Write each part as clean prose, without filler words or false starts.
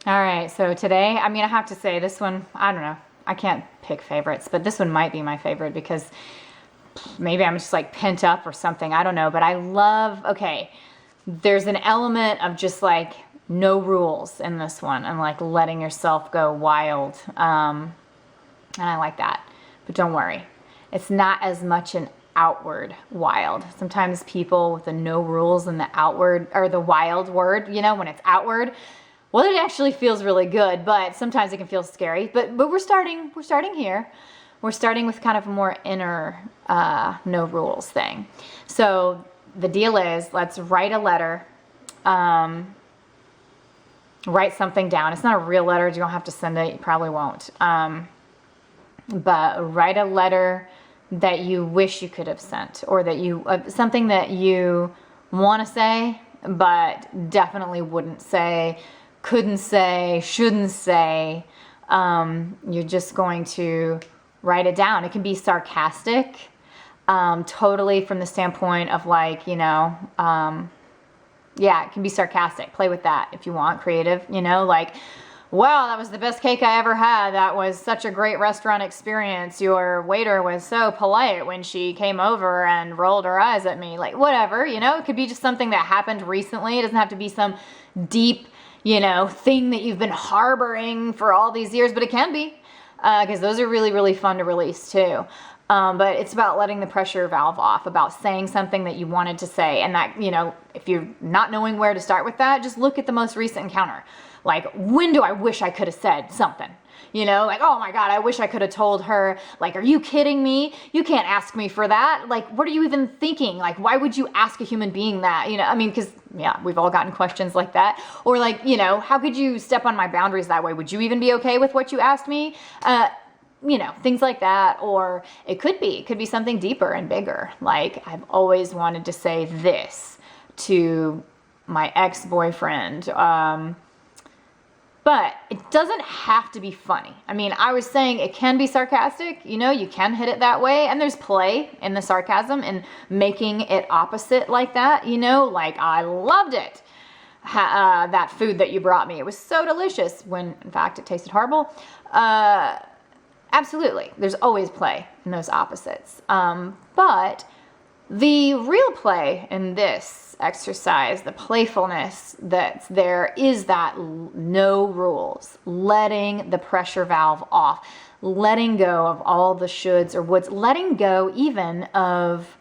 All right, so today, I mean, I have to say this one, I don't know. I can't pick favorites, but this one might be my favorite because maybe I'm just like pent up or something. I don't know, but I love, okay, there's an element of just like no rules in this one and like letting yourself go wild. And I like that. But don't worry, it's not as much an outward wild. Sometimes people with the no rules and the outward or the wild word, you know, when it's outward, well, it actually feels really good, but sometimes it can feel scary. But we're starting here. We're starting with kind of a more inner no rules thing. So the deal is, let's write a letter. Write something down. It's not a real letter. You don't have to send it. You probably won't. But write a letter that you wish you could have sent, or that you something that you want to say but definitely wouldn't say, couldn't say, shouldn't say. You're just going to write it down. It can be sarcastic, totally from the standpoint of like, you know, yeah, it can be sarcastic. Play with that if you want, creative, you know, like, wow, that was the best cake I ever had. That was such a great restaurant experience. Your waiter was so polite when she came over and rolled her eyes at me. Like, whatever, you know, it could be just something that happened recently. It doesn't have to be some deep, you know, thing that you've been harboring for all these years, but it can be, because those are really, really fun to release too. But it's about letting the pressure valve off, about saying something that you wanted to say. And that, you know, if you're not knowing where to start with that, just look at the most recent encounter. Like, when do I wish I could have said something? You know, like, oh my God, I wish I could have told her, like, are you kidding me? You can't ask me for that. Like, what are you even thinking? Like, why would you ask a human being that? You know, I mean, because, yeah, we've all gotten questions like that. Or like, you know, how could you step on my boundaries that way? Would you even be okay with what you asked me? You know, things like that. Or it could be something deeper and bigger. Like, I've always wanted to say this to my ex-boyfriend. But it doesn't have to be funny. I mean, I was saying it can be sarcastic. You know, you can hit it that way. And there's play in the sarcasm and making it opposite like that. You know, like, I loved it. That food that you brought me. It was so delicious when, in fact, it tasted horrible. Absolutely. There's always play in those opposites. But the real play in this exercise, the playfulness that's there, is that no rules, letting the pressure valve off, letting go of all the shoulds or woulds, letting go even of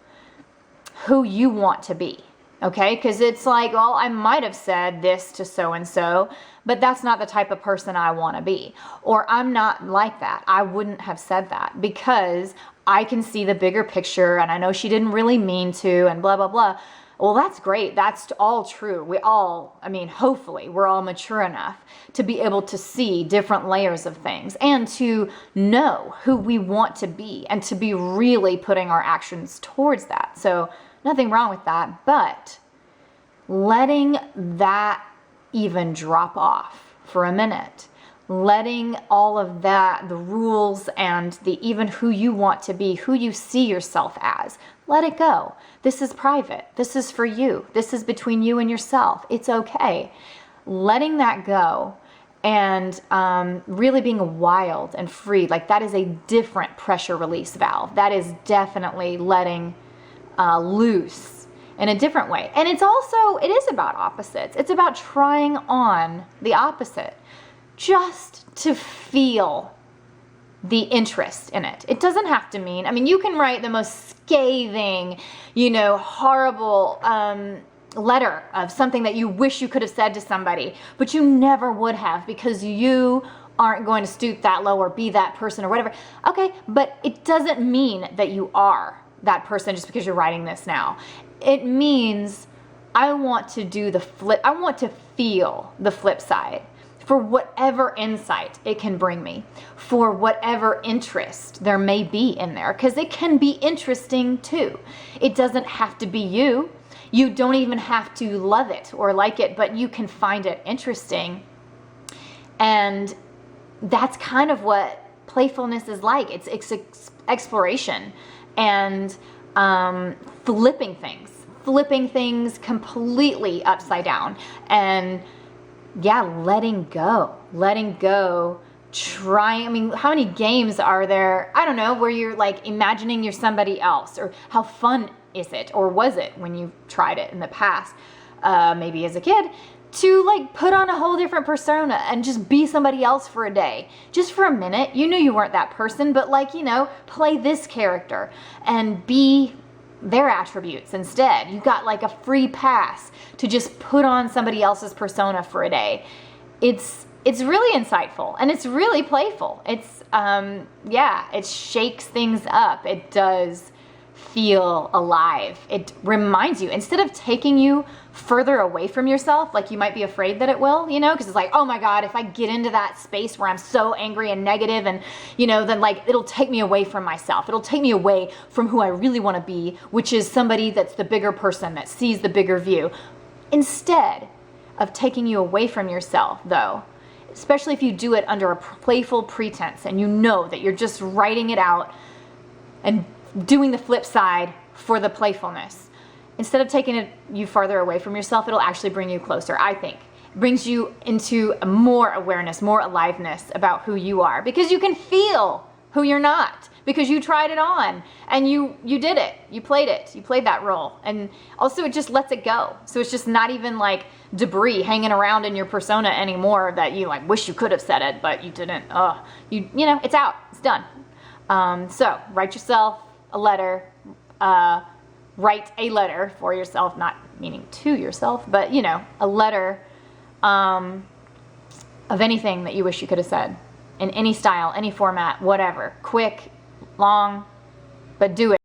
who you want to be. Okay, because it's like, well, I might have said this to so-and-so, but that's not the type of person I want to be. Or I'm not like that. I wouldn't have said that because I can see the bigger picture and I know she didn't really mean to and blah, blah, blah. Well, that's great. That's all true. We all, I mean, hopefully we're all mature enough to be able to see different layers of things and to know who we want to be and to be really putting our actions towards that. So nothing wrong with that, but letting that even drop off for a minute, letting all of that, the rules and the even who you want to be, who you see yourself as, let it go. This is private. This is for you. This is between you and yourself. It's okay. Letting that go and really being wild and free, like that is a different pressure release valve. That is definitely letting loose in a different way. And it's also, it is about opposites. It's about trying on the opposite just to feel the interest in it. It doesn't have to mean, I mean, you can write the most scathing, you know, horrible letter of something that you wish you could have said to somebody, but you never would have because you aren't going to stoop that low or be that person or whatever. Okay, but it doesn't mean that you are that person just because you're writing this now. It means I want to do the flip. I want to feel the flip side for whatever insight it can bring me, for whatever interest there may be in there, because it can be interesting too. It doesn't have to be you. You don't even have to love it or like it, but you can find it interesting. And that's kind of what playfulness is like. It's exploration and flipping things completely upside down and yeah, letting go, trying. I mean, how many games are there, I don't know, where you're like imagining you're somebody else, or how fun is it, or was it when you tried it in the past, maybe as a kid, to like put on a whole different persona and just be somebody else for a day, just for a minute. You knew you weren't that person, but like, you know, play this character and be their attributes instead. You got like a free pass to just put on somebody else's persona for a day. It's really insightful, and it's really playful. It's yeah, it shakes things up. It does feel alive. It reminds you, instead of taking you further away from yourself, like you might be afraid that it will, you know, because it's like, oh my God, if I get into that space where I'm so angry and negative, and, you know, then like it'll take me away from myself. It'll take me away from who I really want to be, which is somebody that's the bigger person, that sees the bigger view. Instead of taking you away from yourself, though, especially if you do it under a playful pretense and you know that you're just writing it out and doing the flip side for the playfulness, instead of taking you farther away from yourself, it'll actually bring you closer, I think. It brings you into more awareness, more aliveness about who you are, because you can feel who you're not, because you tried it on and you did it. You played that role. And also it just lets it go. So it's just not even like debris hanging around in your persona anymore that you like wish you could have said it, but you didn't. You know, it's out. It's done. So write yourself a letter, write a letter for yourself, not meaning to yourself, but you know, a letter of anything that you wish you could have said, in any style, any format, whatever, quick, long, but do it.